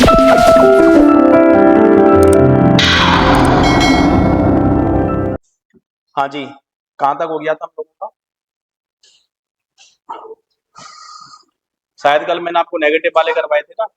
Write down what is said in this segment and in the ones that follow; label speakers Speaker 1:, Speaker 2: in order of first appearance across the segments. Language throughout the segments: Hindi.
Speaker 1: हाँ जी, कहाँ तक हो गया था हम लोगों का? शायद कल मैंने आपको नेगेटिव वाले करवाए थे ना।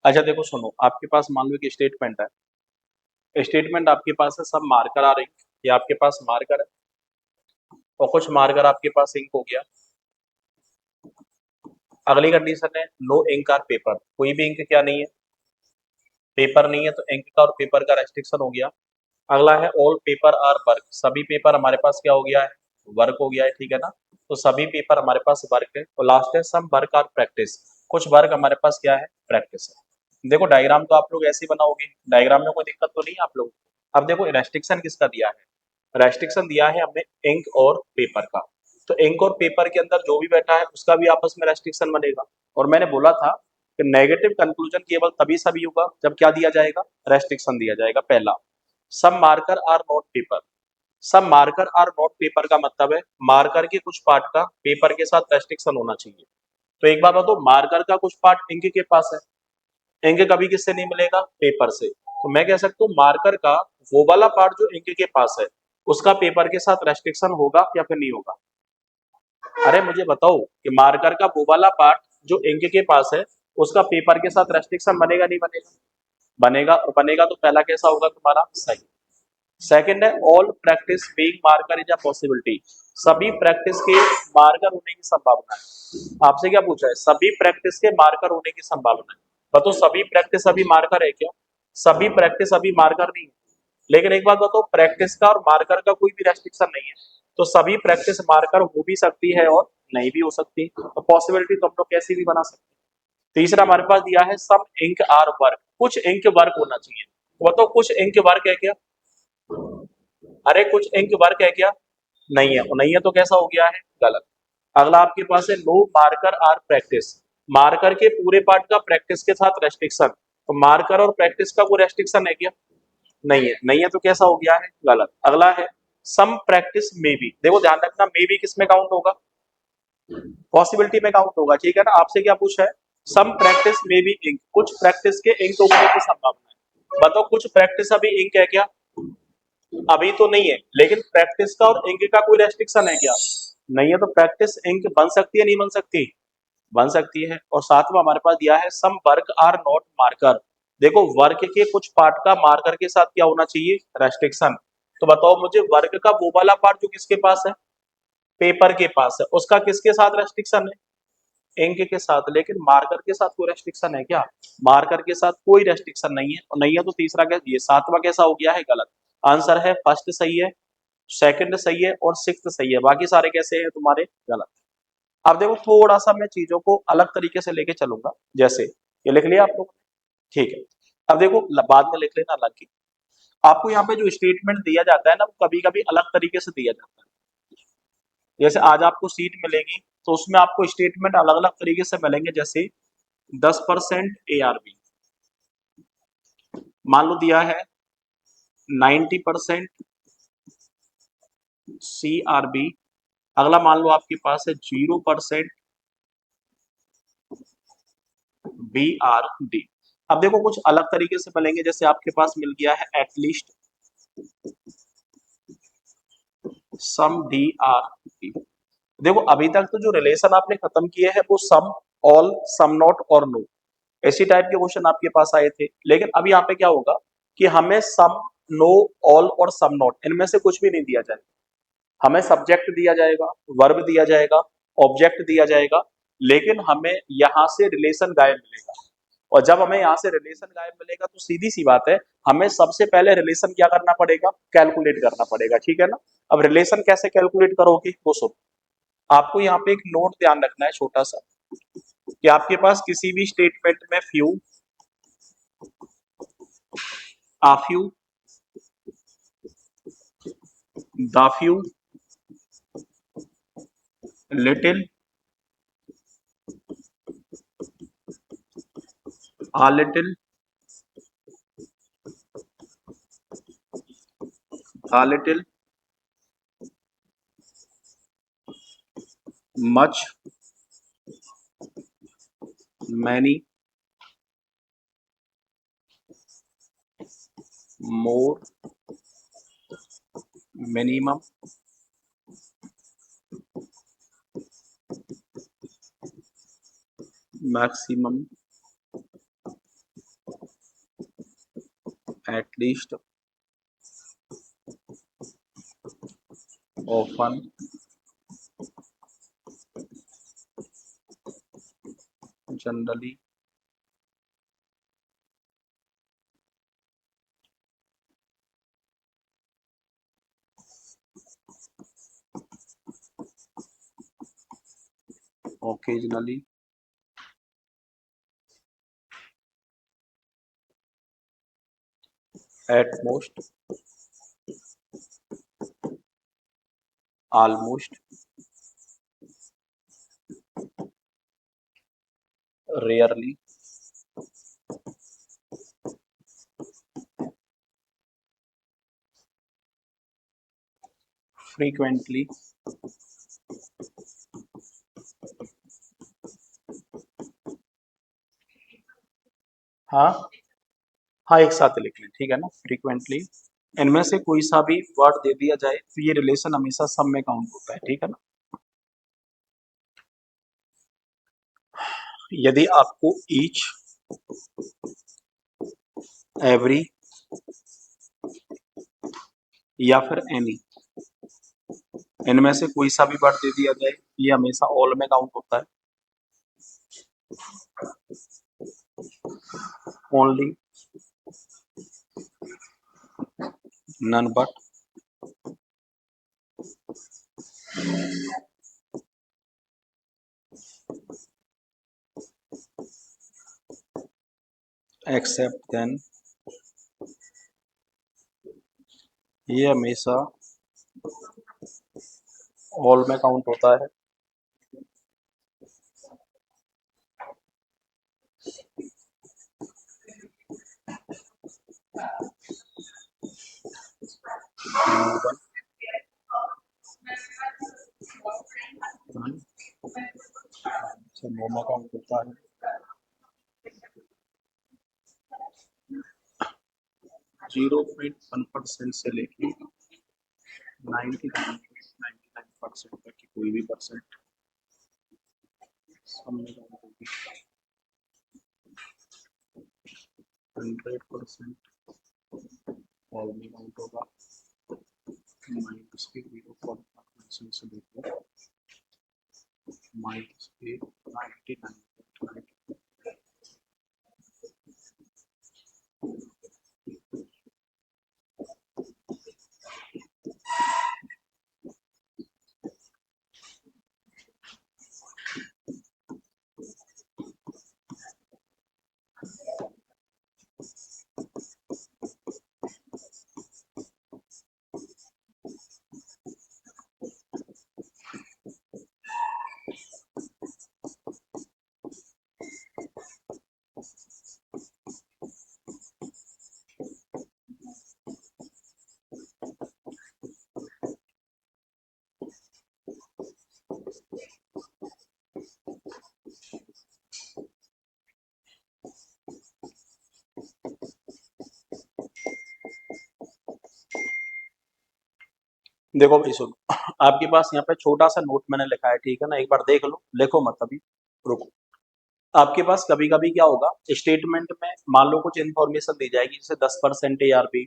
Speaker 1: अच्छा देखो सुनो, आपके पास मान लो एक स्टेटमेंट है। स्टेटमेंट आपके पास है, सब मार्कर आ रही, ये आपके पास मार्कर है और कुछ मार्कर आपके पास इंक हो गया। अगली कंडीशन है नो इंक आर पेपर, कोई भी इंक क्या नहीं है, पेपर नहीं है, तो इंक का और पेपर का रेस्ट्रिक्शन हो गया। अगला है ऑल पेपर आर वर्क, सभी पेपर हमारे पास क्या हो गया है, वर्क हो गया है, ठीक है ना। तो सभी पेपर हमारे पास वर्क है। और लास्ट है सम वर्क आर प्रैक्टिस, कुछ वर्क हमारे पास क्या है, प्रैक्टिस है। देखो डायग्राम तो आप लोग ऐसे ही बनाओगे, डायग्राम में कोई दिक्कत तो नहीं है आप लोग। अब देखो रेस्ट्रिक्शन किसका दिया है, रेस्ट्रिक्शन दिया है हमने इंक और पेपर का। तो इंक और पेपर के अंदर जो भी बैठा है उसका भी आपस में रेस्ट्रिक्शन बनेगा। और मैंने बोला था कि नेगेटिव कंक्लूजन केवल तभी सभी होगा जब क्या दिया जाएगा, रेस्ट्रिक्शन दिया जाएगा। पहला, सब मार्कर आर नॉट पेपर, सब मार्कर आर नॉट पेपर का मतलब है मार्कर के कुछ पार्ट का पेपर के साथ रेस्ट्रिक्शन होना चाहिए। तो एक बात बताओ, मार्कर का कुछ पार्ट इंक के पास है, इंक कभी किससे नहीं मिलेगा, पेपर से। तो मैं कह सकता हूँ मार्कर का वो वाला पार्ट जो इंक के पास है उसका पेपर के साथ रेस्ट्रिक्शन होगा या फिर नहीं होगा। अरे मुझे बताओ कि मार्कर का वो वाला पार्ट जो इंक के पास है उसका पेपर के साथ रेस्ट्रिक्शन बनेगा नहीं बनेगा, बनेगा। और बनेगा तो पहला कैसा होगा तुम्हारा, सही। सेकंड है all practice being marker is a possibility, सभी प्रैक्टिस के मार्कर होने की संभावना है। आपसे क्या पूछा है, सभी प्रैक्टिस के मार्कर होने की संभावना है। बताओ सभी प्रैक्टिस अभी मार्कर है क्या, सभी प्रैक्टिस अभी मार्कर नहीं है। लेकिन एक बात बताओ, प्रैक्टिस का और मार्कर का कोई भी रेस्ट्रिक्शन नहीं है, तो सभी प्रैक्टिस मार्कर हो भी सकती है और नहीं भी हो सकती। तो पॉसिबिलिटी तो हम लोग कैसी भी बना सकते हैं। तीसरा हमारे पास दिया है सम इंक आर वर्क, कुछ इंक वर्क होना चाहिए। तो बताओ कुछ इंक वर्क है क्या, अरे कुछ इंक वर्क है क्या, नहीं है। नहीं है तो कैसा हो गया है, गलत। अगला आपके पास है no marker are practice, marker के पूरे पार्ट का प्रैक्टिस के साथ रेस्ट्रिक्शन। तो मार्कर और प्रैक्टिस का कोई रेस्ट्रिक्शन है क्या, नहीं है। नहीं है तो कैसा हो गया है, गलत। अगला है सम प्रैक्टिस मे बी, देखो ध्यान रखना मे बी किस में काउंट होगा, पॉसिबिलिटी में काउंट होगा, ठीक है ना। आपसे क्या पूछा है, सम प्रैक्टिस मे बी इंक, कुछ प्रैक्टिस के इंक होने की संभावना है। बताओ कुछ प्रैक्टिस अभी इंक है क्या, अभी तो नहीं है। लेकिन प्रैक्टिस का और इंक का कोई रेस्ट्रिक्शन है क्या, नहीं है। तो प्रैक्टिस इंक बन सकती है नहीं बन सकती, बन सकती है। और साथ में हमारे पास दिया है some work are not marker. देखो वर्क के कुछ पार्ट का मार्कर के साथ क्या होना चाहिए, रेस्ट्रिक्शन। तो बताओ मुझे वर्क का वो वाला पार्ट जो किसके पास है, पेपर के पास है, उसका किसके साथ रेस्ट्रिक्शन है, इंक के साथ। लेकिन मार्कर के साथ कोई रेस्ट्रिक्शन है क्या, मार्कर के साथ कोई रेस्ट्रिक्शन नहीं है। और नहीं है तो तीसरा क्या, ये सातवां कैसा हो गया है, गलत। आंसर है फर्स्ट सही है, सेकंड सही है और सिक्स्थ सही है, बाकी सारे कैसे हैं तुम्हारे, गलत। अब देखो थोड़ा सा मैं चीजों को अलग तरीके से लेके चलूंगा, जैसे ये लिख लिया आप लोग, ठीक है। अब देखो बाद में लिख लेना, हालांकि आपको यहाँ पे जो स्टेटमेंट दिया जाता है ना, वो कभी कभी अलग तरीके से दिया जाता है। जैसे आज आपको सीट मिलेगी तो उसमें आपको स्टेटमेंट अलग अलग तरीके से मिलेंगे, जैसे 10% ARB, मान लो दिया है 90% CRB, अगला मान लो आपके पास है 0% BRD। अब देखो कुछ अलग तरीके से मिलेंगे, जैसे आपके पास मिल गया है एटलीस्ट सम DRD। देखो अभी तक तो जो रिलेशन आपने खत्म किए हैं वो सम, ऑल, सम नॉट और नो, ऐसी टाइप के क्वेश्चन आपके पास आए थे। लेकिन अभी यहाँ पे क्या होगा कि हमें सम, नो, ऑल और सम नॉट इनमें से कुछ भी नहीं दिया जाएगा। हमें सब्जेक्ट दिया जाएगा, वर्ब दिया जाएगा, ऑब्जेक्ट दिया जाएगा, लेकिन हमें यहाँ से रिलेशन गायब मिलेगा। और जब हमें यहाँ से रिलेशन गायब मिलेगा तो सीधी सी बात है, हमें सबसे पहले रिलेशन क्या करना पड़ेगा, कैलकुलेट करना पड़ेगा, ठीक है ना। अब रिलेशन कैसे कैलकुलेट करोगे वो सुनो। आपको यहाँ पे एक नोट ध्यान रखना है छोटा सा, कि आपके पास किसी भी स्टेटमेंट में few, uh few, the few, little, uh little, a little, much, many, more, minimum, maximum, at least, often, generally, occasionally, at most, almost, rarely, frequently। हाँ हाँ, एक साथ लिख लें, ठीक है ना, फ्रीक्वेंटली। इनमें से कोई सा भी वर्ड दे दिया जाए तो ये रिलेशन हमेशा सब में काउंट होता है, ठीक है ना। यदि आपको ईच, एवरी या फिर एनी, इनमें से कोई सा भी वर्ड दे दिया जाए, ये हमेशा ऑल में काउंट होता है। Only, none but, except, then, ये हमेशा ऑल में काउंट होता है। नो में काउंट होता है। 0.1% से लेके 99.99% तक की कोई भी परसेंट सम में काउंट होगी 100%, ऑल में काउंट होगा माइनस के 0.5% से लेकर माइनस के 99.9। देखो भाई सुनो, आपके पास यहाँ पे छोटा सा नोट मैंने लिखा है, ठीक है ना, एक बार देख लो, लिखो मत अभी, रुको। आपके पास कभी कभी क्या होगा, स्टेटमेंट में मान लो कुछ इन्फॉर्मेशन दी जाएगी, जैसे 10% ARP,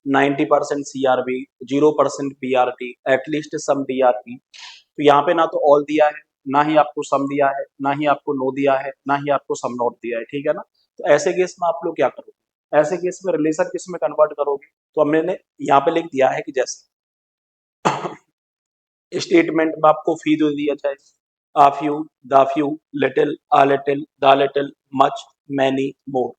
Speaker 1: 90% CRB, 0% PRT, at least some DRP। तो यहाँ पे ना तो ऑल दिया है, ना ही आपको सम दिया है, ना ही आपको नो दिया है, ना ही आपको सम नॉट दिया है, ठीक है ना। तो ऐसे केस में आप लोग क्या करोगे, ऐसे केस में रिलेशन किस में कन्वर्ट करोगे, तो हमने यहाँ पे लिख दिया है कि जैसे स्टेटमेंट में आपको फी दे दिया जाए, आ few, the few, little, uh little, the little, much, many, more,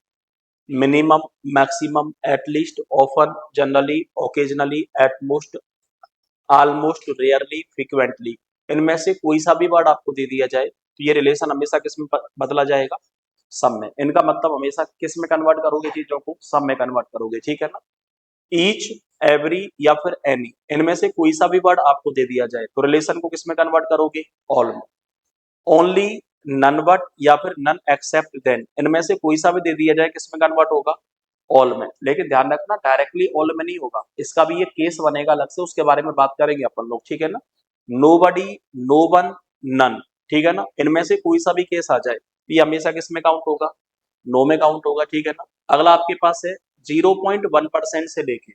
Speaker 1: minimum, maximum, at least, often, generally, occasionally, at most, almost, rarely, frequently, इनमें से कोई सा भी वर्ड आपको दे दिया जाए तो ये रिलेशन हमेशा किस में बदला जाएगा, सम में। इनका मतलब हमेशा किस में कन्वर्ट करोगे, चीजों को सम में कन्वर्ट करोगे, ठीक है ना। ईच, एवरी या फिर एनी, इनमें से कोई सा भी वर्ड आपको दे दिया जाए तो रिलेशन को किसमें कन्वर्ट करोगे, ऑल में। ओनली, नन बट या फिर नन एक्सेप्ट देन, इनमें से कोई सा भी दे दिया जाए किसमें कन्वर्ट होगा, ऑल में। लेकिन ध्यान रखना डायरेक्टली ऑल में नहीं होगा, इसका भी ये केस बनेगा अलग से, उसके बारे में बात करेंगे अपन लोग, ठीक है ना। नो बडी, नो वन, नन, ठीक है ना, इनमें से कोई सा भी केस आ जाए ये हमेशा किसमें काउंट होगा, नो में काउंट होगा, ठीक है ना। अगला आपके पास है 0.1% से लेके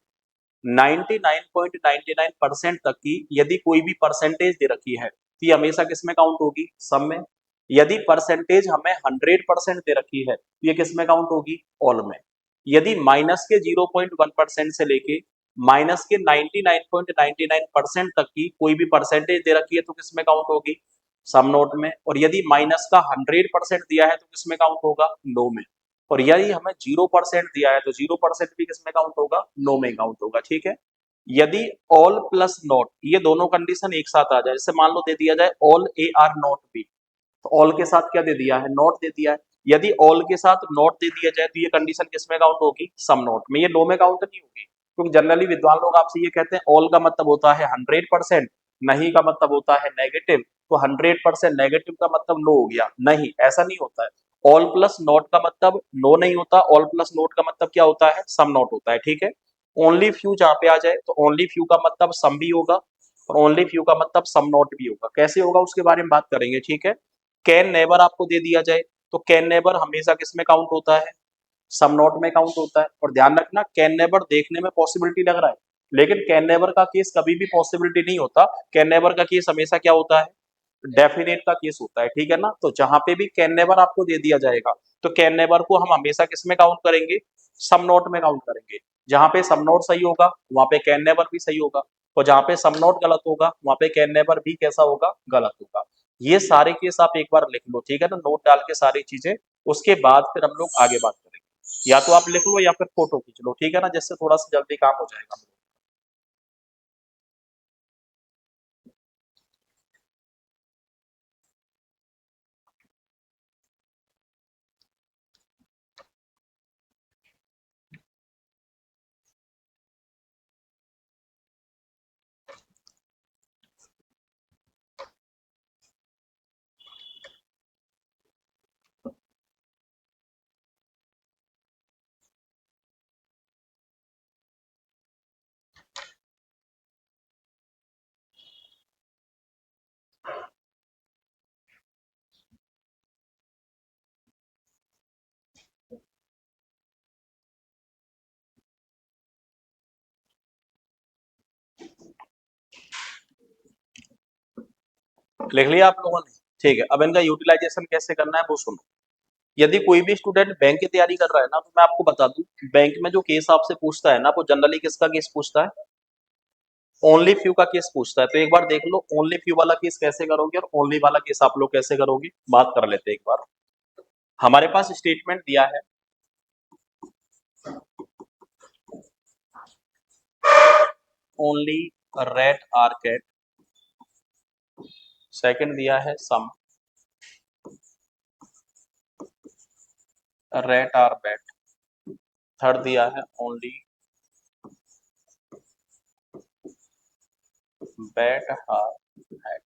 Speaker 1: 99.99% तक की यदि कोई भी परसेंटेज दे रखी है तो ये हमेशा किसमें काउंट होगी, सम में। यदि परसेंटेज हमें 100% दे रखी है तो ये किसमें काउंट होगी, ऑल में। यदि माइनस के 0.1% से लेके माइनस के 99.99% तक की कोई भी परसेंटेज दे रखी है तो किसमें काउंट होगी, सम नोट में। और यदि माइनस का 100% दिया है तो किसमें काउंट होगा, नो में। और यदि हमें 0% दिया है तो 0% भी किसमें काउंट होगा, नो में काउंट होगा, ठीक है। यदि ऑल प्लस नॉट ये दोनों कंडीशन एक साथ आ जाए, जैसे मान लो दे दिया जाए ऑल AR नॉट बी, तो ऑल के साथ क्या दे दिया है, नॉट दे दिया है। यदि ऑल के साथ नॉट दे दिया जाए तो ये कंडीशन किसमें काउंट होगी, सम नॉट में, ये नो में काउंट नहीं होगी। क्योंकि जनरली विद्वान लोग आपसे ये कहते हैं ऑल का मतलब होता है 100%, नहीं का मतलब होता है नेगेटिव, तो 100% नेगेटिव का मतलब नो हो गया, नहीं ऐसा नहीं होता है। ऑल प्लस नॉट का मतलब नो नहीं होता, ऑल प्लस नॉट का मतलब क्या होता है, सम नॉट होता है, ठीक है। ओनली फ्यू जहां पे आ जाए तो ओनली फ्यू का मतलब सम भी होगा और ओनली फ्यू का मतलब सम नॉट भी होगा। कैसे होगा उसके बारे में बात करेंगे, ठीक है। कैन नेबर आपको दे दिया जाए तो कैन नेबर हमेशा किस में काउंट होता है, सम नॉट में काउंट होता है। और ध्यान रखना कैन नेबर देखने में पॉसिबिलिटी लग रहा है, लेकिन कैन नेबर का केस कभी भी पॉसिबिलिटी नहीं होता। कैन नेबर का केस हमेशा क्या होता है, डेफिनेट का केस होता है, ठीक है ना। तो जहां पे भी कैन नेबर आपको दे दिया जाएगा तो कैन नेबर को हम हमेशा किस में काउंट करेंगे, सम नोट में काउंट करेंगे। जहां पे सम नोट सही होगा वहां पे कैन नेबर भी सही होगा, और जहां पे सम नोट गलत होगा वहां पे कैन नेबर भी कैसा होगा, गलत होगा। ये सारे केस आप एक बार लिख लो, ठीक है ना, नोट डाल के सारी चीजें। उसके बाद फिर हम लोग आगे बात करेंगे, या तो आप लिख लो या फिर फोटो खींच लो, ठीक है ना, जिससे थोड़ा सा जल्दी काम हो जाएगा। लिख लिया आप लोगों ने? ठीक है, अब इनका यूटिलाइजेशन कैसे करना है वो सुनो। यदि कोई भी स्टूडेंट बैंक की तैयारी कर रहा है ना, तो मैं आपको बता दूं, बैंक में जो केस आपसे पूछता है ना, वो जनरली किसका केस पूछता है? ओनली फ्यू का केस पूछता है। तो एक बार देख लो ओनली फ्यू वाला केस कैसे करोगे और ओनली वाला केस आप लोग कैसे करोगे, बात कर लेते हैं एक बार। हमारे पास स्टेटमेंट दिया है, only rat are cat. Second दिया है some rat are bat. Third दिया है ओनली बैट आर हैट।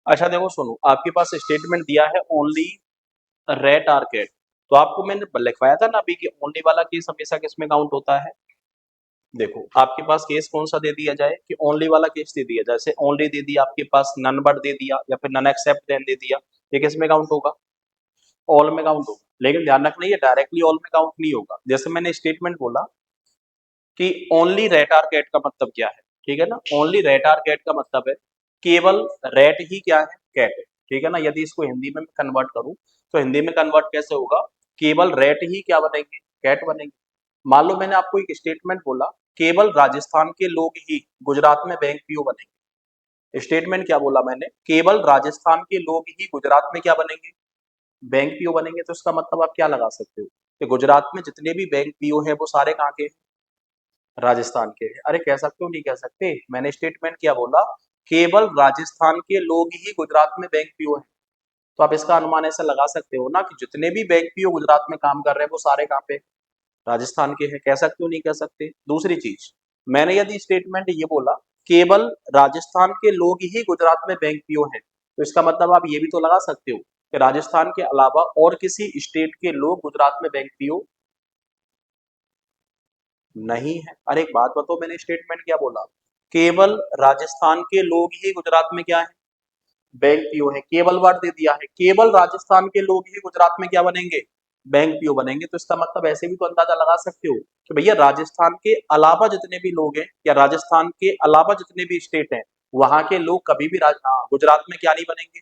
Speaker 1: अच्छा देखो सुनो, आपके पास स्टेटमेंट दिया है ओनली रेट आर कैट। तो आपको मैंने लिखवाया था ना अभी कि ओनली वाला केस हमेशा किस में काउंट होता है। देखो आपके पास केस कौन सा दे दिया जाए कि ओनली वाला केस दे दिया, जैसे ओनली दे दिया, आपके पास नन बट दे दिया, या फिर नन एक्सेप्ट देन दे दिया, ये किस में काउंट होगा? ऑल में काउंट होगा। लेकिन ध्यान रखना ये डायरेक्टली ऑल में काउंट नहीं होगा। जैसे मैंने स्टेटमेंट बोला कि ओनली रेट आर कैट का मतलब क्या है, ठीक है ना? ओनली रेट आर कैट का मतलब है केवल रेट ही क्या है, कैट है, ठीक है ना? यदि इसको हिंदी में कन्वर्ट करूं तो हिंदी में कन्वर्ट कैसे होगा? केवल रेट ही क्या बनेंगे, कैट बनेंगे। मान लो मैंने आपको एक स्टेटमेंट बोला, केवल राजस्थान के लोग ही गुजरात में बैंक पीओ बनेंगे। स्टेटमेंट क्या बोला मैंने? केवल राजस्थान के लोग ही गुजरात में क्या बनेंगे, बैंक पीओ बनेंगे। तो इसका मतलब आप क्या लगा सकते हो कि गुजरात में जितने भी बैंक पीओ हैं वो सारे कहाँ के हैं? राजस्थान के हैं। अरे कह सकते हो, नहीं कह सकते? मैंने स्टेटमेंट क्या बोला? केवल राजस्थान के लोग ही गुजरात में बैंक पीओ हैं। तो आप इसका अनुमान ऐसे लगा सकते हो ना कि जितने भी बैंक पीओ गुजरात में काम कर रहे हैं वो सारे कहाँ पे? राजस्थान के हैं। कह सकते हो, नहीं कह सकते? दूसरी चीज, मैंने यदि स्टेटमेंट ये बोला केवल राजस्थान के लोग ही गुजरात में बैंक पीओ हैं, तो इसका मतलब आप ये भी तो लगा सकते हो कि राजस्थान के अलावा और किसी स्टेट के लोग गुजरात में बैंक पीओ नहीं है। अरे एक बात बताओ, मैंने स्टेटमेंट क्या बोला? केवल राजस्थान के लोग ही गुजरात में क्या है, बैंक पीओ है। केवल वर्ड दे दिया है, केवल राजस्थान के लोग ही गुजरात में क्या बनेंगे, बैंक पीओ बनेंगे। तो इसका मतलब ऐसे भी तो अंदाजा लगा सकते हो कि भैया राजस्थान के अलावा जितने भी लोग हैं या राजस्थान के अलावा जितने भी स्टेट हैं, वहां के लोग कभी भी गुजरात में क्या नहीं बनेंगे,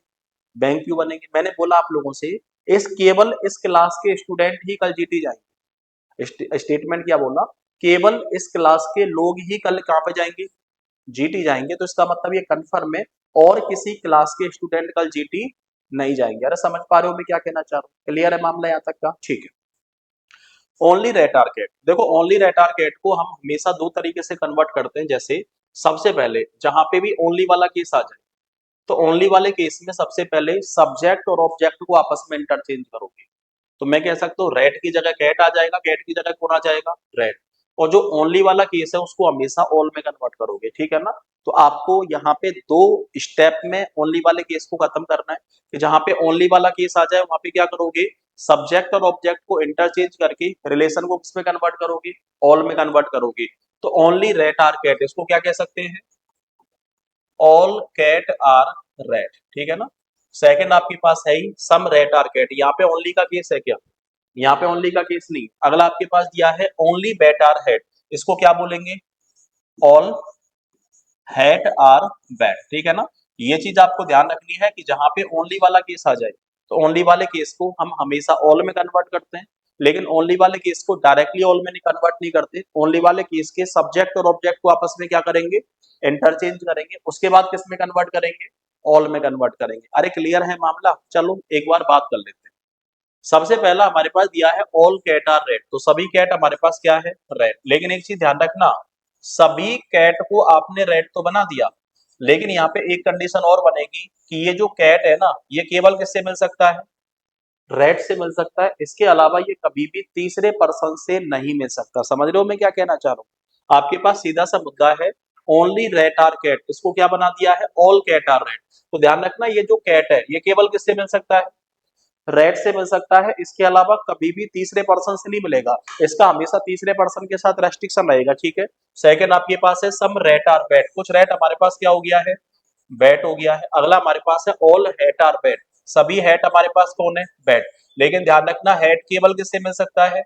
Speaker 1: बैंक पीओ बनेंगे। मैंने बोला आप लोगों से इस केवल इस क्लास के स्टूडेंट ही कल जीटी जाएंगे। स्टेटमेंट क्या बोला? केवल इस क्लास के लोग ही कल कहाँ पे जाएंगे, जीटी जाएंगे। तो इसका मतलब ये कंफर्म है और किसी क्लास के स्टूडेंट कल जीटी नहीं जाएंगे। अरे समझ पा रहे हो मैं क्या कहना चाह रहा हूँ? क्लियर है मामला यहाँ तक का? ठीक है। ओनली रेट आर कैट, देखो ओनली रेट आर कैट को हम हमेशा दो तरीके से कन्वर्ट करते हैं। जैसे सबसे पहले जहां पे भी ओनली वाला केस आ जाए, तो ओनली वाले केस में सबसे पहले सब्जेक्ट और ऑब्जेक्ट को आपस में इंटरचेंज करोगे। तो मैं कह सकता हूँ रेट की जगह कैट आ जाएगा, कैट की जगह कौन आ जाएगा, रेट। और जो ओनली वाला केस है उसको हमेशा ऑल में कन्वर्ट करोगे, ठीक है ना? तो आपको यहाँ पे दो स्टेप में ओनली वाले केस को खत्म करना है कि जहां पे ओनली वाला केस आ जाए वहां पे क्या करोगे, सब्जेक्ट और ऑब्जेक्ट को इंटरचेंज करके रिलेशन को किसमें कन्वर्ट करोगे, ऑल में कन्वर्ट करोगे। तो ओनली रेट आर कैट, इसको क्या कह सकते हैं, ऑल कैट आर रेट, ठीक है ना? सेकंड आपके पास है ही सम रेट आर कैट। यहाँ पे ओनली का केस है क्या, यहाँ पे ओनली का केस नहीं। अगला आपके पास दिया है ओनली बैट आर हेड, इसको क्या बोलेंगे? ऑल हैट आर बैट, ठीक है ना। ये चीज आपको ध्यान रखनी है कि जहां पे ओनली वाला केस आ जाए तो ओनली वाले केस को हम हमेशा ऑल में कन्वर्ट करते हैं, लेकिन ओनली वाले केस को डायरेक्टली ऑल में नहीं कन्वर्ट नहीं करते। ओनली वाले केस के सब्जेक्ट और ऑब्जेक्ट को आपस में क्या करेंगे? इंटरचेंज करेंगे, उसके बाद किस में कन्वर्ट करेंगे? ऑल में कन्वर्ट करेंगे। अरे क्लियर है मामला? चलो एक बार बात कर लेते हैं। सबसे पहला हमारे पास दिया है ऑल कैट आर रेड, तो सभी कैट हमारे पास क्या है? रेड। लेकिन एक चीज ध्यान रखना, सभी कैट को आपने रेड तो बना दिया, लेकिन यहाँ पे एक कंडीशन और बनेगी कि ये जो कैट है ना, ये केवल किससे मिल सकता है? रेड से मिल सकता है। इसके अलावा ये कभी भी तीसरे पर्सन से नहीं मिल सकता। समझ रहे हो मैं क्या कहना चाह रहा हूँ? आपके पास सीधा सा मुद्दा है, ओनली रेड आर कैट, इसको क्या बना दिया है? All cat are red. तो ध्यान रखना, ये जो कैट है ये केवल किससे मिल सकता है? रेड से मिल सकता है। इसके अलावा कभी भी तीसरे पर्सन से नहीं मिलेगा, इसका हमेशा तीसरे पर्सन के साथ रेस्ट्रिक्शन रहेगा, ठीक है। सेकंड आपके पास है सम रेट आर बैट, कुछ रेट हमारे पास क्या हो गया है? बैट हो गया है। अगला हमारे पास है ऑल हैट आर बैट, सभी हैट हमारे पास कौन है? बैट। लेकिन ध्यान रखना, हैट केवल किससे मिल सकता है?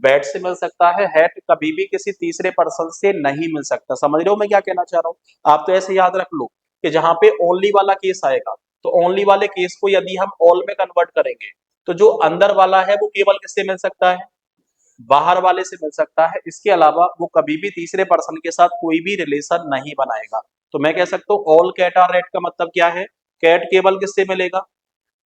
Speaker 1: बैट से मिल सकता है। हैट कभी भी किसी तीसरे पर्सन से नहीं मिल सकता। समझ रहे हो मैं क्या कहना चाह रहा हूँ? आप तो ऐसे याद रख लो कि जहां पे ओनली वाला केस आएगा, तो ओनली वाले केस को यदि हम ऑल में कन्वर्ट करेंगे, तो जो अंदर वाला है वो केवल किससे मिल सकता है? बाहर वाले से मिल सकता है। इसके अलावा वो कभी भी तीसरे पर्सन के साथ कोई भी रिलेशन नहीं बनाएगा। तो मैं कह सकता हूँ ऑल कैट आर रेड का मतलब क्या है? कैट केवल किससे मिलेगा?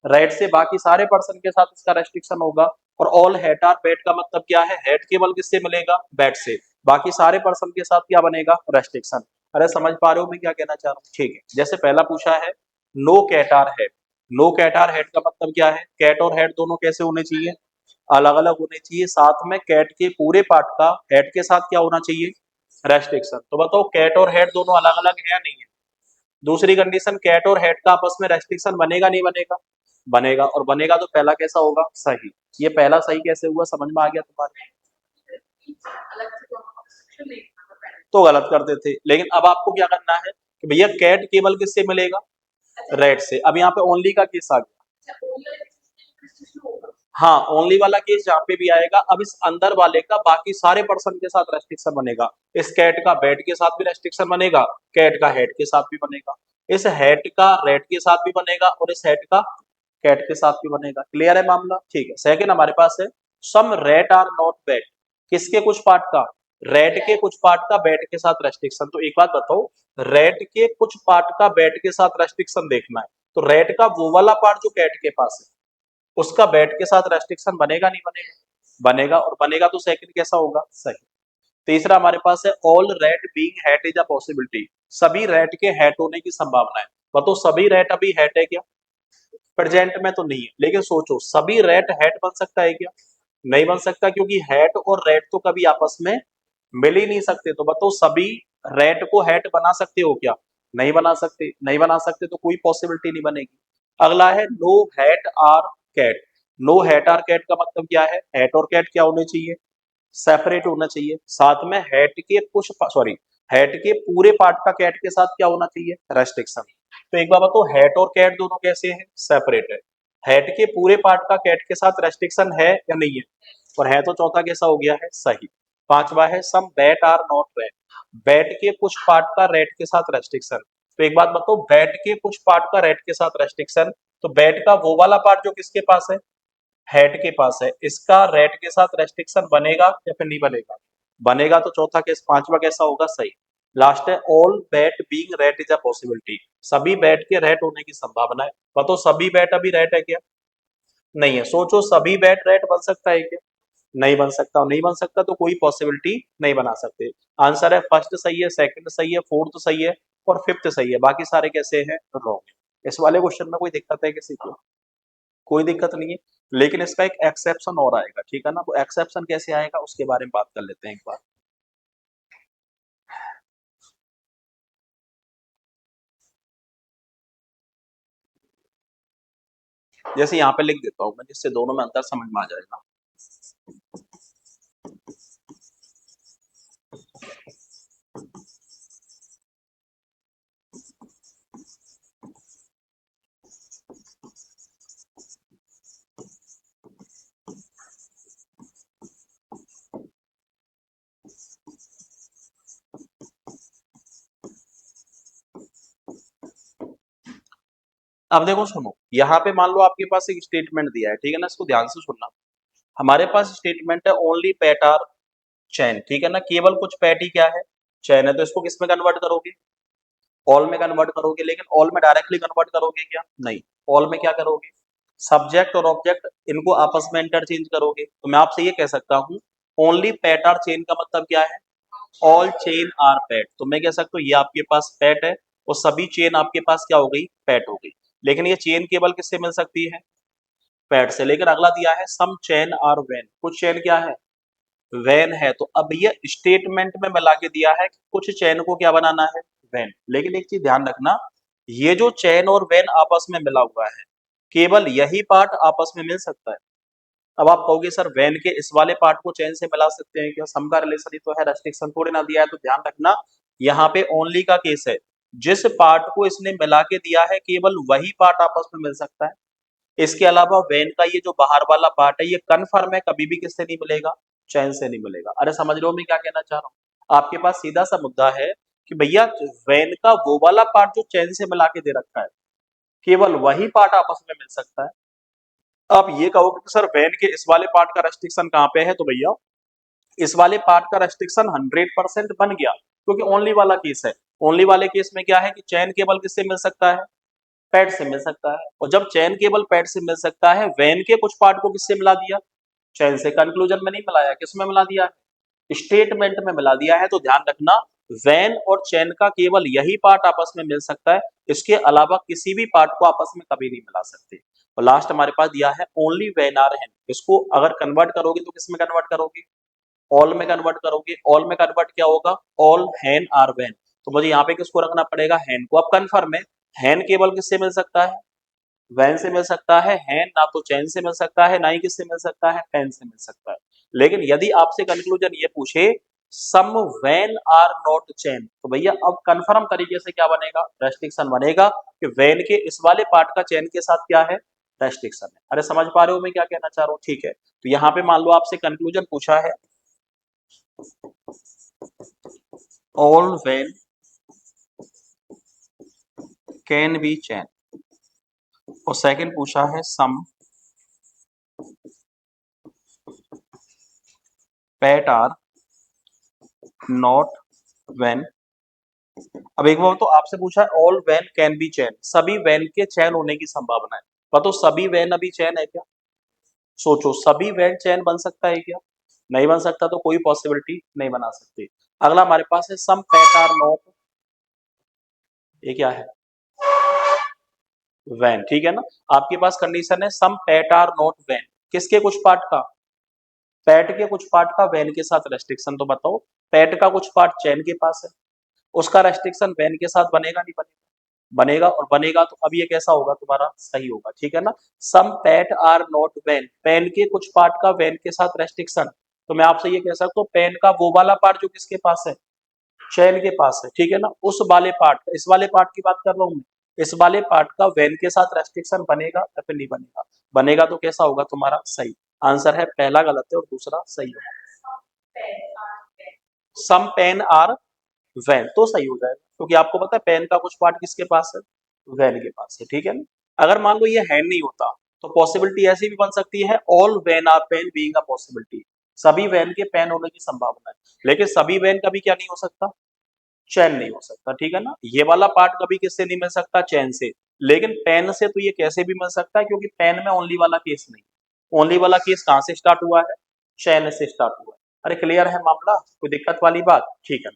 Speaker 1: रेड से। बाकी सारे पर्सन के साथ इसका रेस्ट्रिक्शन होगा। और ऑल हैट आर बैट का मतलब क्या है? हैट केवल किससे मिलेगा? बैट से। बाकी सारे पर्सन के साथ क्या बनेगा? रेस्ट्रिक्शन। अरे समझ पा रहे हो मैं क्या कहना चाह रहा हूँ? ठीक है, जैसे पहला पूछा है no cat are head. No cat are head का मतलब क्या है? कैट और हेड दोनों कैसे होने चाहिए? अलग अलग होने चाहिए। साथ में कैट के पूरे पार्ट का हेड के साथ क्या होना चाहिए? रेस्ट्रिक्शन। तो बताओ कैट और हेड दोनों अलग अलग है या नहीं है? दूसरी कंडीशन, कैट और हेड का आपस में रेस्ट्रिक्शन बनेगा नहीं बनेगा? बनेगा। और बनेगा तो पहला कैसा होगा? सही। ये पहला सही कैसे हुआ, समझ में आ गया तुम्हारे? तो गलत करते थे, लेकिन अब आपको क्या करना है कि भैया कैट केवल किससे मिलेगा? रेड से। अब यहाँ पे ओनली का केस आ गया। हाँ, ओनली वाला केस जहाँ पे भी आएगा, अब इस अंदर वाले का बाकी सारे पर्सन के साथ रेस्ट्रिक्शन बनेगा। इस कैट का बैट के साथ भी रेस्ट्रिक्शन बनेगा, कैट का हेड के साथ भी बनेगा, इस हेड का रेड के साथ भी बनेगा, और इस हेड का कैट के साथ भी बनेगा। क्लियर है मामला? ठीक है। सेकंड हमारे पास है some rat are not bat, किसके कुछ पार्ट का? रेड के कुछ पार्ट का बैट के साथ रेस्ट्रिक्शन। तो एक बात बताओ, रेड के कुछ पार्ट का बैट के साथ रेस्ट्रिक्शन देखना है, तो रेड का वो वाला पार्ट जो कैट के पास है उसका बैट के साथ रेस्ट्रिक्शन बनेगा नहीं बनेगा? बनेगा। और बनेगा तो सेकंड कैसा होगा? सही। तीसरा हमारे पास है all rate being hat is a possibility, सभी रेट के हैट होने की संभावना है। बताओ सभी रेट अभी हैट है क्या? प्रेजेंट में तो नहीं है, लेकिन सोचो सभी रेट हैट बन सकता है क्या? नहीं बन सकता, क्योंकि हैट और रेट तो कभी आपस में मिल ही नहीं सकते। तो बताओ सभी रेट को हैट बना सकते हो क्या? नहीं बना सकते। नहीं बना सकते तो कोई पॉसिबिलिटी नहीं बनेगी। अगला है no hat are cat. No hat are cat का मतलब क्या है? हैट और कैट क्या होने चाहिए? सेपरेट होना चाहिए। साथ में हैट के कुछ सॉरी हैट के पूरे पार्ट का कैट के साथ क्या होना चाहिए? रेस्ट्रिक्शन। तो एक बार बताओ हैट और कैट दोनों कैसे हैं? सेपरेट है। हैट के पूरे पार्ट का कैट के साथ रेस्ट्रिक्शन है या नहीं है? और है तो चौथा कैसा हो गया है? सही। पांचवा है some bat are not red, bat के कुछ पार्ट का रेड के साथ रेस्ट्रिक्शन। तो एक बात बताओ, बैट के कुछ पार्ट का रेड के साथ रेस्ट्रिक्शन, तो बैट का वो वाला पार्ट जो किसके पास है? हेड के पास है, इसका रेड के साथ रेस्ट्रिक्शन बनेगा या फिर नहीं बनेगा? बनेगा। तो चौथा केस पांचवा कैसा होगा? सही। लास्ट है all bat being red is a possibility, सभी बैट के रेड होने की संभावना है। बताओ सभी बैट अभी रेड है क्या? नहीं है। सोचो सभी बैट रेड बन सकता है क्या? नहीं बन सकता। नहीं बन सकता तो कोई पॉसिबिलिटी नहीं बना सकते। आंसर है फर्स्ट सही है, सेकंड सही है, फोर्थ सही है और फिफ्थ सही है। बाकी सारे कैसे हैं? रॉन्ग। इस वाले क्वेश्चन में कोई दिक्कत है किसी को? कोई दिक्कत नहीं है। लेकिन इसका एक एक्सेप्शन और आएगा, ठीक है ना। वो एक्सेप्शन कैसे आएगा उसके बारे में बात कर लेते हैं एक बार। जैसे यहाँ पे लिख देता हूँ मैं, जिससे दोनों में अंतर समझ में आ जाएगा। अब देखो सुनो, यहाँ पे मान लो आपके पास एक स्टेटमेंट दिया है, ठीक है ना, इसको ध्यान से सुनना। हमारे पास स्टेटमेंट है ओनली पेट आर चैन, ठीक है ना, केवल कुछ पेट ही क्या है, चैन है। तो इसको किस में कन्वर्ट करोगे, ऑल में कन्वर्ट करोगे। लेकिन ऑल में डायरेक्टली कन्वर्ट करोगे क्या, नहीं। ऑल में क्या करोगे, सब्जेक्ट और ऑब्जेक्ट इनको आपस में इंटरचेंज करोगे। तो मैं आपसे ये कह सकता हूँ ओनली पेट आर चेन का मतलब क्या है, ऑल चेन आर पेट। तो मैं कह सकता हूँ ये आपके पास पेट है और सभी चेन आपके पास क्या हो गई, पेट हो गई। लेकिन ये चेन केवल किससे मिल सकती है, पेट से। लेकिन अगला दिया है सम चेन आर वैन, कुछ चेन क्या है, वैन है। तो अब ये स्टेटमेंट में मिला के दिया है कि कुछ चैन को क्या बनाना है, वैन। लेकिन एक चीज ध्यान रखना, ये जो चैन और वैन आपस में मिला हुआ है, केवल यही पार्ट आपस में मिल सकता है। अब आप कहोगे सर वैन के इस वाले पार्ट को चैन से मिला सकते हैं क्या, सम का रिलेशन ही तो है, रेस्ट्रिक्शन थोड़ी ना दिया है। तो ध्यान रखना, यहाँ पे ओनली का केस है, जिस पार्ट को इसने मिला के दिया है केवल वही पार्ट आपस में मिल सकता है। इसके अलावा वैन का ये जो बाहर वाला पार्ट है ये कन्फर्म है, कभी भी किससे नहीं मिलेगा, चैन से नहीं मिलेगा। अरे समझ रहे हो मैं क्या कहना चाह रहा हूँ, आपके पास सीधा सा मुद्दा है कि भैया वैन का वो वाला पार्ट जो चैन से मिला के दे रखा है, केवल वही पार्ट आपस में मिल सकता है। आप ये कहोगे कि सर वैन के इस वाले पार्ट का रेस्ट्रिक्शन कहाँ पे है, तो भैया इस वाले पार्ट का रेस्ट्रिक्शन 100% बन गया, क्योंकि ओनली वाला केस है। ओनली वाले केस में क्या है कि चैन केवल किससे मिल सकता है, पैड से मिल सकता है। और जब चैन केबल पैड से मिल सकता है, वैन के कुछ पार्ट को किससे मिला दिया, चैन से। कंक्लूजन में नहीं मिलाया, किसमें मिला दिया है, स्टेटमेंट में मिला दिया है। तो ध्यान रखना, वैन और चैन का केवल यही पार्ट आपस में मिल सकता है, इसके अलावा किसी भी पार्ट को आपस में कभी नहीं मिला सकते। और लास्ट हमारे पास दिया है ओनली वैन आर हैन, इसको अगर कन्वर्ट करोगे तो किस में कन्वर्ट करोगे, ऑल में कन्वर्ट करोगे। ऑल में कन्वर्ट क्या होगा, ऑल हैन आर वैन। तो मुझे यहाँ पे किसको रखना पड़ेगा, हैन को। अब कन्फर्म है, हैन केवल किससे मिल सकता है, वैन से मिल सकता है। हैन ना तो चैन से मिल सकता है, ना ही किससे मिल सकता है, पेन से मिल सकता है। लेकिन यदि आपसे कंक्लूजन ये पूछे सम वैन आर नॉट चैन, तो भैया अब कंफर्म तरीके से क्या बनेगा, रेस्ट्रिक्शन बनेगा कि वैन के इस वाले पार्ट का चैन के साथ क्या है, रेस्ट्रिक्शन है। अरे समझ पा रहे हो मैं क्या कहना चाह रहा हूँ, ठीक है। तो यहाँ पे मान लो आपसे कंक्लूजन पूछा है ऑल वैन कैन बी चैन, और सेकंड पूछा है सम पैट आर नॉट वैन। अब एक बार तो आपसे पूछा है ऑल वैन कैन बी चैन, सभी वैन के चैन होने की संभावना है। बताओ सभी वैन अभी चैन है क्या, सोचो सभी वैन चैन बन सकता है क्या, नहीं बन सकता। तो कोई पॉसिबिलिटी नहीं बना सकते। अगला हमारे पास है सम पैट आर नॉट, ये क्या है, वैन, ठीक है ना। आपके पास कंडीशन है सम पैट आर नॉट वैन, किसके कुछ पार्ट का, पैट के कुछ पार्ट का वैन के साथ रेस्ट्रिक्शन। तो बताओ पैट का कुछ पार्ट चैन के पास है, उसका रेस्ट्रिक्शन वैन के साथ बनेगा नहीं बनेगा, बनेगा। और बनेगा तो अब ये कैसा होगा तुम्हारा, सही होगा, ठीक है ना। Some pat are not van, pen के कुछ पार्ट का वैन के साथ रेस्ट्रिक्शन। तो मैं आपसे ये कह सकता हूँ पेन का वो वाला पार्ट जो किसके पास है, चैन के पास है, ठीक है ना। उस वाले पार्ट, इस वाले पार्ट की बात कर रहा हूँ मैं, इस वाले पार्ट का वैन के साथ रेस्ट्रिक्शन बनेगा या फिर नहीं बनेगा, बनेगा तो कैसा होगा तुम्हारा, सही। आंसर है पहला गलत है और दूसरा सही है। सम पेन आर वैन तो सही हो जाएगा, क्योंकि आपको पता है पेन का कुछ पार्ट किसके पास है, वैन के पास है, ठीक है ना। अगर मान लो ये हैंड नहीं होता, तो पॉसिबिलिटी ऐसी भी बन सकती है all van are pen being a possibility, सभी वैन के पेन होने की संभावना है। लेकिन सभी वैन कभी क्या नहीं हो सकता, चैन नहीं हो सकता, ठीक है ना। ये वाला पार्ट कभी किससे नहीं मिल सकता, चैन से। लेकिन पेन से तो ये कैसे भी मिल सकता है, क्योंकि पेन में ओनली वाला केस नहीं, ओनली वाला केस कहाँ से स्टार्ट हुआ है, चैन से स्टार्ट हुआ है। अरे क्लियर है मामला, कोई दिक्कत वाली बात, ठीक है।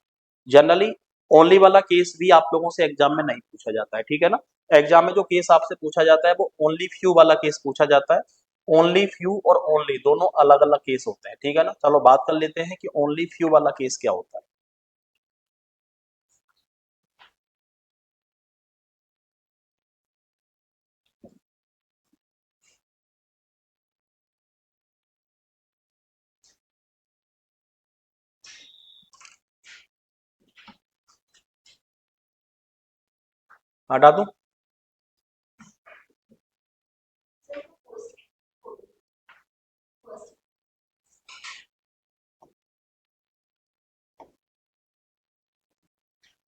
Speaker 1: जनरली ओनली वाला केस भी आप लोगों से एग्जाम में नहीं पूछा जाता है, ठीक है ना। एग्जाम में जो केस आपसे पूछा जाता है वो ओनली फ्यू वाला केस पूछा जाता है। ओनली फ्यू और ओनली दोनों अलग अलग केस होते हैं, ठीक है ना। चलो बात कर लेते हैं कि ओनली फ्यू वाला केस क्या होता है। हटा दूं,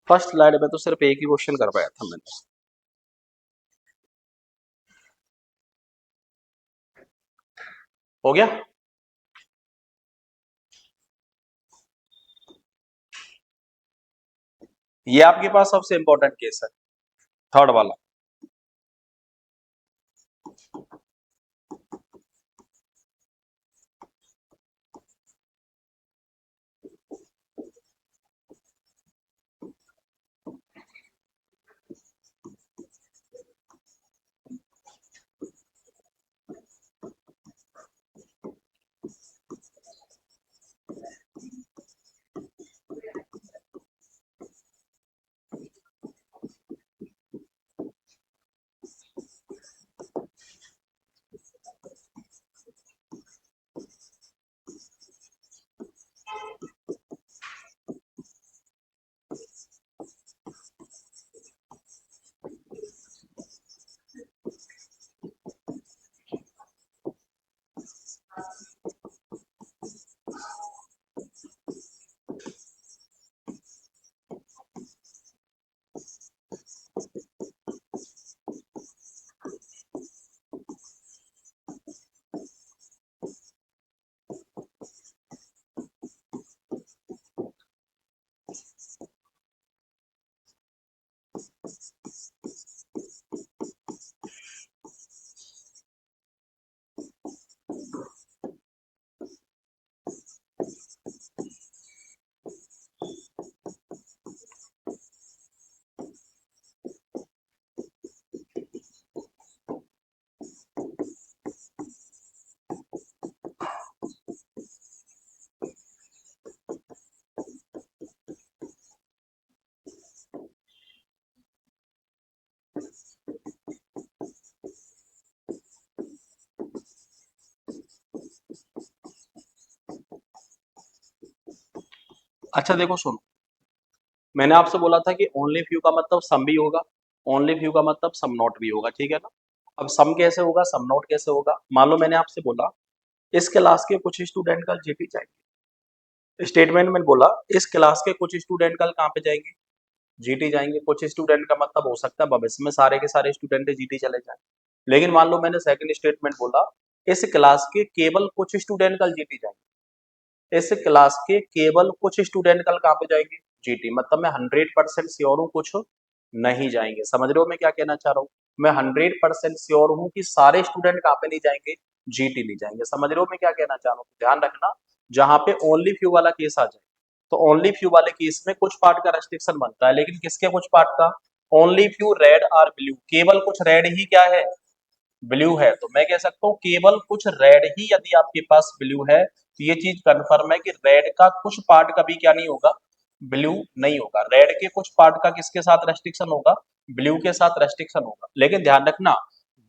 Speaker 1: फर्स्ट स्लाइड में तो सिर्फ एक ही क्वेश्चन कर पाया था मैंने। हो गया। ये आपके पास सबसे इंपॉर्टेंट केस है, थर्ड वाला। अच्छा देखो सुनो, मैंने आपसे बोला था कि ओनली फ्यू का मतलब सम भी होगा, ओनली फ्यू का मतलब सम नॉट भी होगा, ठीक है ना। अब सम कैसे होगा, सम नॉट कैसे होगा। मान लो मैंने आपसे बोला इस क्लास के कुछ स्टूडेंट कल जीटी जाएंगे, स्टेटमेंट में बोला इस क्लास के कुछ स्टूडेंट कल कहाँ पे जाएंगे, जीटी जाएंगे। कुछ स्टूडेंट का मतलब हो सकता है भविष्य में सारे के सारे स्टूडेंट जीटी चले जाएं। लेकिन मान लो मैंने सेकंड स्टेटमेंट बोला इस क्लास के केवल कुछ स्टूडेंट कल जीटी जाएंगे, इस क्लास के केवल कुछ स्टूडेंट कल कहाँ पे जाएंगे, जीटी। मतलब मैं 100% श्योर हूँ कुछ नहीं जाएंगे। समझ रहे हो मैं क्या कहना चाह रहा हूँ। मैं 100% श्योर हूँ कि सारे स्टूडेंट कहाँ पे नहीं जाएंगे, जीटी नहीं जाएंगे। समझ रहे हो मैं क्या कहना चाह रहा हूँ। ध्यान रखना, जहां पे ओनली फ्यू वाला केस आ जाए तो ओनली फ्यू वाले केस में कुछ पार्ट का रेस्ट्रिक्शन बनता है, लेकिन किसके कुछ पार्ट का, only few red are blue, केवल कुछ रेड ही क्या है, ब्लू है। तो मैं कह सकता हूँ केवल कुछ रेड ही यदि आपके पास ब्लू है तो ये चीज कंफर्म है कि रेड का कुछ पार्ट कभी क्या नहीं होगा, ब्लू नहीं होगा। रेड के कुछ पार्ट का किसके साथ रेस्ट्रिक्शन होगा, ब्लू के साथ रेस्ट्रिक्शन होगा। लेकिन ध्यान रखना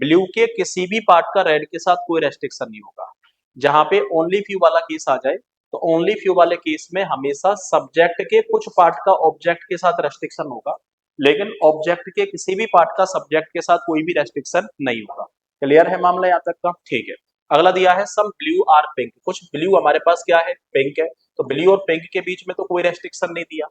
Speaker 1: ब्लू के किसी भी पार्ट का रेड के साथ कोई रेस्ट्रिक्शन नहीं होगा। जहां पे ओनली फ्यू वाला केस आ जाए तो ओनली फ्यू वाले केस में हमेशा सब्जेक्ट के कुछ पार्ट का ऑब्जेक्ट के साथ रेस्ट्रिक्शन होगा, लेकिन ऑब्जेक्ट के किसी भी पार्ट का सब्जेक्ट के साथ कोई भी रेस्ट्रिक्शन नहीं होगा। क्लियर है मामला यहाँ तक का, ठीक है। अगला दिया है सम ब्लू आर पिंक, कुछ ब्लू हमारे पास क्या है, पिंक है। तो ब्लू और पिंक के बीच में तो कोई रेस्ट्रिक्शन नहीं दिया,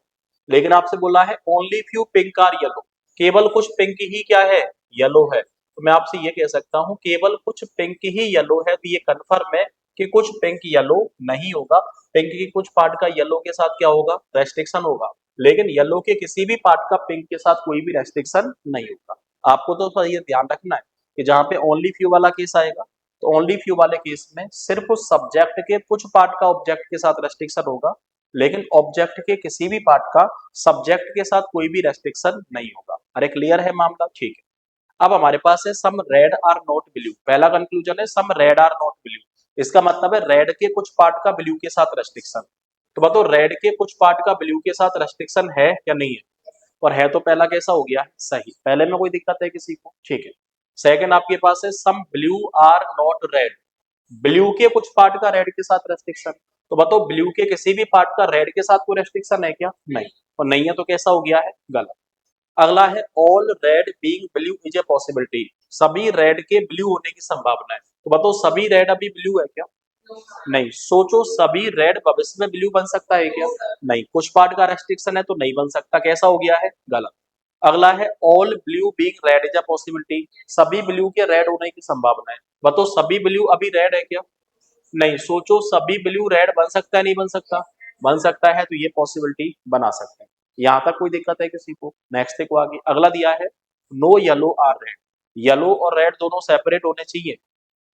Speaker 1: लेकिन आपसे बोला है only few pink are yellow, केवल कुछ पिंक ही क्या है, येलो है। तो मैं आपसे ये कह सकता हूँ केवल कुछ पिंक ही येलो है, तो ये कंफर्म है कि कुछ पिंक येलो नहीं होगा। पिंक की कुछ पार्ट का येलो के साथ क्या होगा, रेस्ट्रिक्शन होगा, लेकिन येलो के किसी भी पार्ट का पिंक के साथ कोई भी रेस्ट्रिक्शन नहीं होगा। आपको तो ये ध्यान रखना है कि जहां पे ओनली फ्यू वाला केस आएगा तो ओनली फ्यू वाले केस में सिर्फ उस सब्जेक्ट के कुछ पार्ट का ऑब्जेक्ट के साथ रेस्ट्रिक्शन होगा, लेकिन ऑब्जेक्ट के किसी भी पार्ट का सब्जेक्ट के साथ कोई भी रेस्ट्रिक्शन नहीं होगा। अरे क्लियर है मामला, ठीक है। अब हमारे पास है some red are not blue, पहला कंक्लूजन है some red are not blue. इसका मतलब है रेड के कुछ पार्ट का ब्लू के साथ रेस्ट्रिक्शन। तो बताओ रेड के कुछ पार्ट का ब्लू के साथ रेस्ट्रिक्शन है या नहीं है, और है तो पहला कैसा हो गया, सही, पहले में कोई दिक्कत है किसी को, ठीक है। सेकंड आपके पास है some blue are not red, blue के कुछ पार्ट का रेड के साथ रेस्ट्रिक्शन। तो बताओ ब्लू के किसी भी पार्ट का रेड के साथ कोई रेस्ट्रिक्शन है क्या, नहीं। और नहीं है तो कैसा हो गया है, गलत। अगला है all red being blue is a possibility, सभी रेड के ब्लू होने की संभावना है। तो बताओ सभी रेड अभी ब्लू है क्या, नहीं। सोचो सभी रेड भविष्य में ब्लू बन सकता है क्या, नहीं। कुछ पार्ट का रेस्ट्रिक्शन है तो नहीं बन सकता, कैसा हो गया है, गलत। अगला है all blue being red is a possibility, सभी ब्लू के रेड होने की संभावना है। बताओ सभी ब्लू अभी रेड है क्या, नहीं, सोचो सभी ब्लू रेड बन सकता है नहीं बन सकता? बन सकता है, तो ये पॉसिबिलिटी बना सकते हैं। यहाँ तक कोई दिक्कत है किसी को? नेक्स्ट देखो आगे, अगला दिया है no yellow are red. Yellow और रेड दोनों सेपरेट होने चाहिए,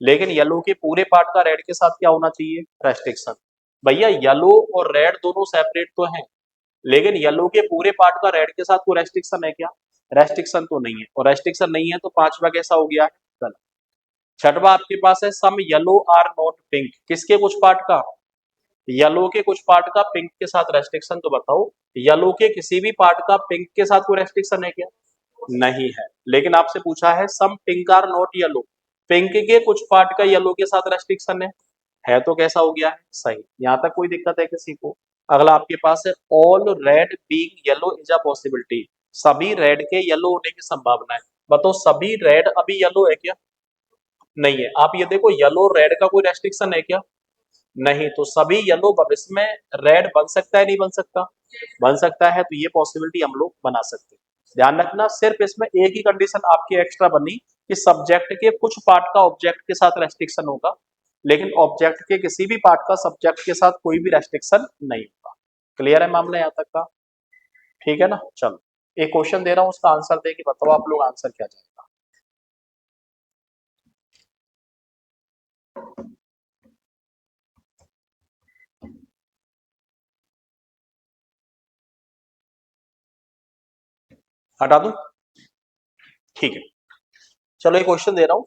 Speaker 1: लेकिन येलो के पूरे पार्ट का रेड के साथ क्या होना चाहिए? रेस्ट्रिक्शन। भैया येलो और रेड दोनों सेपरेट तो हैं, लेकिन येलो के पूरे पार्ट का रेड के साथ कोई रेस्ट्रिक्शन है क्या? रेस्ट्रिक्शन तो नहीं है, और रेस्ट्रिक्शन नहीं है तो पांचवा कैसा हो गया? गलत। छठवा आपके पास है सम येलो आर नॉट पिंक। किसके कुछ पार्ट का? येलो के कुछ पार्ट का पिंक के साथ रेस्ट्रिक्शन। तो बताओ येलो के किसी भी पार्ट का पिंक के साथ कोई रेस्ट्रिक्शन है क्या? नहीं है। लेकिन आपसे पूछा है some pink are not yellow, pink के कुछ पार्ट का येलो के साथ रेस्ट्रिक्शन है तो कैसा हो गया है? सही। यहां तक कोई दिक्कत है किसी को? अगला आपके पास है all red being yellow is a possibility. सभी रेड के येलो होने की संभावना है। बताओ सभी रेड अभी येलो है क्या? नहीं है। आप ये देखो येलो रेड का कोई रेस्ट्रिक्शन है क्या? नहीं। तो सभी येलो भविष्य में रेड बन सकता है नहीं बन सकता? बन सकता है, तो ये पॉसिबिलिटी हम लोग बना सकते हैं। ध्यान रखना, सिर्फ इसमें एक ही कंडीशन आपकी एक्स्ट्रा बनी कि सब्जेक्ट के कुछ पार्ट का ऑब्जेक्ट के साथ रेस्ट्रिक्शन होगा, लेकिन ऑब्जेक्ट के किसी भी पार्ट का सब्जेक्ट के साथ कोई भी रेस्ट्रिक्शन नहीं होगा। क्लियर है मामला यहाँ तक का? ठीक है ना? चलो एक क्वेश्चन दे रहा हूँ, उसका आंसर दे कि बताओ आप लोग आंसर क्या जाएगा। हटा दूं? ठीक है। चलो एक क्वेश्चन दे रहा हूँ,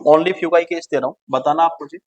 Speaker 1: ओनली फ्यू का ही केस दे रहा हूँ, बताना आप मुझे।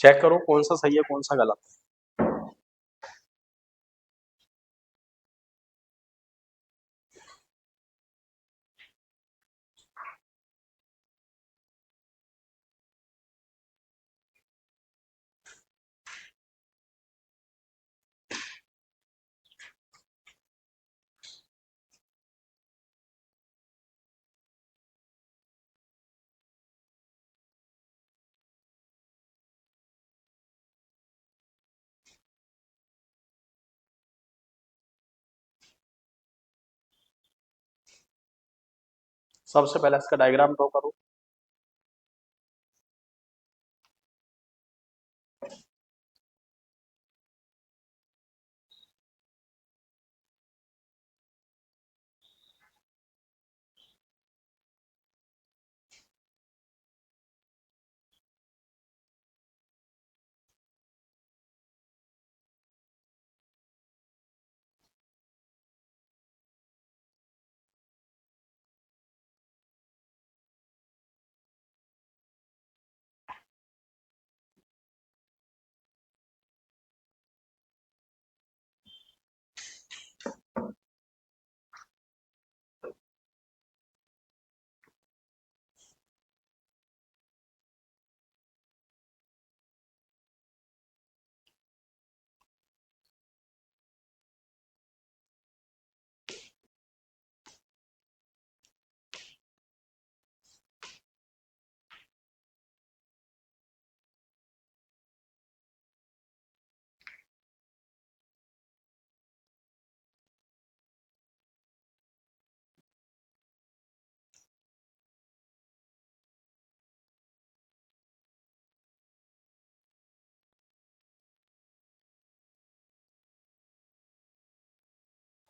Speaker 1: चेक करो कौन सा सही है कौन सा गलत है। सबसे पहले इसका डायग्राम ड्रॉ करो।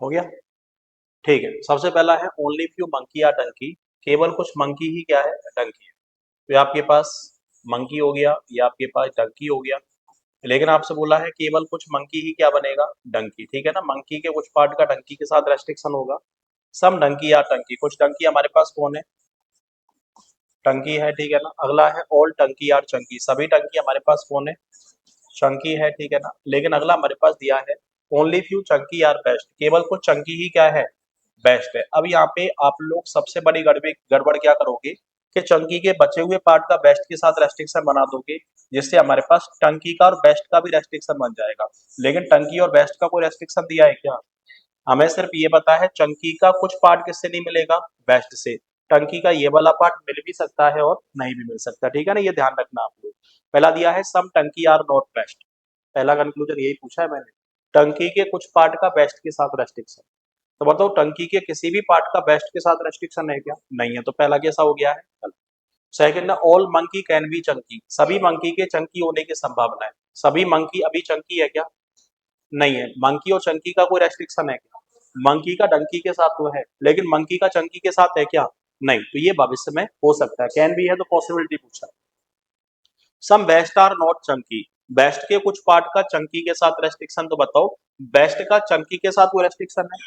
Speaker 1: हो गया, ठीक है। सबसे पहला है ओनली फ्यू मंकी या डंकी, केवल कुछ मंकी ही क्या है, डंकी है। तो ये आपके पास मंकी हो गया, ये आपके पास डंकी हो गया। लेकिन आपसे बोला है केवल कुछ मंकी ही क्या बनेगा, डंकी, ठीक है ना। मंकी के कुछ पार्ट का डंकी के साथ रेस्ट्रिक्शन होगा। सम डंकी या टंकी, कुछ डंकी हमारे पास कौन है, टंकी है, ठीक है ना। अगला है ऑल टंकी आर चंकी, सभी टंकी हमारे पास कौन है, चंकी है, ठीक है ना। लेकिन अगला हमारे पास दिया है only few chunky are best, केवल कुछ चंकी ही क्या है, बेस्ट है। अब यहाँ पे आप लोग सबसे बड़ी गड़बड़ क्या करोगे कि चंकी के बचे हुए पार्ट का बेस्ट के साथ रेस्ट्रिक्शन बना दोगे, जिससे हमारे पास टंकी का और बेस्ट का भी रेस्ट्रिक्शन बन जाएगा। लेकिन टंकी और बेस्ट का कोई रेस्ट्रिक्शन दिया है क्या, हमें सिर्फ ये पता है चंकी का कुछ पार्ट किससे नहीं मिलेगा, बेस्ट से। टंकी का ये वाला पार्ट मिल भी सकता है और नहीं भी मिल सकता, ठीक है ना, ये ध्यान रखना आप लोग। पहला दिया है सम टंकी आर नॉट बेस्ट, पहला कंक्लूजन यही पूछा है मैंने, टंकी के कुछ पार्ट का बेस्ट के साथ रेस्ट्रिक्शन। तो बताओ टंकी के किसी भी पार्ट का बेस्ट के साथ रेस्ट्रिक्शन है क्या, नहीं है, तो पहला कैसा हो गया है। Second, all monkey can be Chunky, सभी मंकी के चंकी होने की संभावना है। सभी मंकी अभी चंकी है क्या, नहीं है। मंकी और चंकी का कोई रेस्ट्रिक्शन है क्या, मंकी का डंकी के साथ तो है, लेकिन मंकी का चंकी के साथ है क्या, नहीं। तो ये भविष्य में हो सकता है, कैन भी है तो पॉसिबिलिटी पूछा। Some best are not chunky, best के कुछ पार्ट का चंकी के साथ रेस्ट्रिक्शन, तो बताओ बेस्ट का चंकी के साथ कोई रेस्ट्रिक्शन है,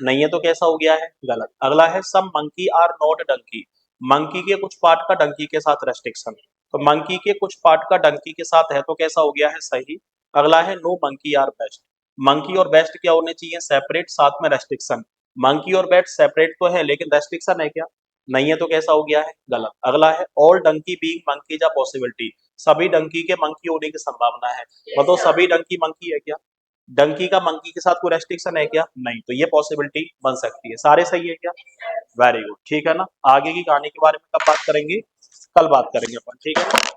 Speaker 1: नहीं है, तो कैसा हो गया है, गलत। अगला है some monkey are not donkey, monkey के कुछ पार्ट का डंकी के साथ रेस्ट्रिक्शन, तो मंकी के कुछ पार्ट का डंकी के साथ है तो कैसा हो गया है, सही। अगला है no monkey are best, monkey और बेस्ट क्या होने चाहिए, सेपरेट, साथ में रेस्ट्रिक्शन। मंकी और बेस्ट सेपरेट तो है लेकिन रेस्ट्रिक्शन है क्या, नहीं है, तो कैसा हो गया है, गलत। अगला है ऑल डंकी बीइंग मंकीज आ पॉसिबिलिटी, सभी डंकी के मंकी होने की संभावना है। मतलब सभी डंकी मंकी है क्या, डंकी का मंकी के साथ कोई रेस्ट्रिक्शन है क्या, नहीं, तो ये पॉसिबिलिटी बन सकती है। सारे सही है क्या, वेरी गुड, ठीक है ना। आगे की कहानी के बारे में कब बात करेंगे, कल बात करेंगे अपन, ठीक है ना।